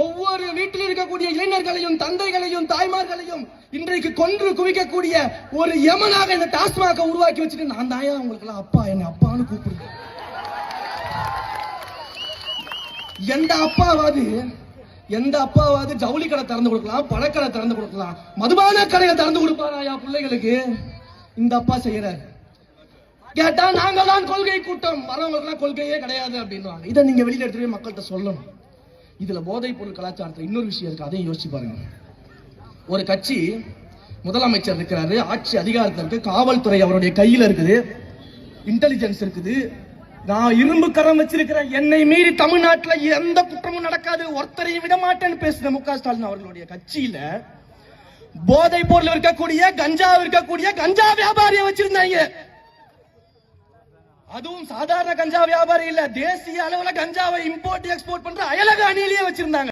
ஒவ்வொரு வீட்டில் இருக்கக்கூடிய இளைஞர்களையும் தந்தைகளையும் தாய்மார்களையும் இன்றைக்கு கொன்று குவிக்கக்கூடிய ஒரு யமனாக இந்த டாஸ்மாக உருவாக்கி வச்சுட்டு நான் தாயா உங்களுக்கு எல்லாம் அப்பா, என்ன அப்பான்னு கூப்பிடுங்க. எந்த அப்பாவாது ஜவுளி கடை திறந்து கொடுக்கலாம், பழக்கடை திறந்து கொடுக்கலாம், மதுபான கடையை திறந்து கொடுப்பாராயா பிள்ளைகளுக்கு? இந்த அப்பா செய்யறாரு. கேட்டா நாங்கெல்லாம் கொள்கை கூட்டம், வரவங்களுக்கு எல்லாம் கொள்கையே கிடையாது அப்படின்னு. இதை நீங்க வெளியில எடுத்துட்டு மக்கள்கிட்ட சொல்லணும். இதுல போதைப் பொருள் கலாச்சாரத்துல இன்னொரு விஷயம் இருக்கு, அதையும் யோசிச்சு பாருங்க. ஒரு கட்சி முதலமைச்சர் இருக்கிறாரு, ஆட்சி அதிகாரத்தில் இருக்கு, காவல்துறை அவருடைய கையில இருக்குது, இன்டெலிஜென்ஸ் இருக்குது, நான் இரும்பு கரம் வச்சிருக்கிறேன், என்னை மீறி தமிழ்நாட்டில் எந்த குற்றமும் நடக்காது, ஒருத்தரையும் விட மாட்டேன்னு பேசுற மு.க. ஸ்டாலின் அவர்களுடைய கட்சியில போதைப் பொருள் இருக்கக்கூடிய கஞ்சா வியாபாரியை வச்சிருந்தாங்க. அதுவும் சாதாரண கஞ்சா வியாபாரி இல்ல, தேசிய அளவுல கஞ்சாவை இம்போர்ட் எக்ஸ்போர்ட் பண்ற அயலக அணியிலேயே வச்சிருந்தாங்க.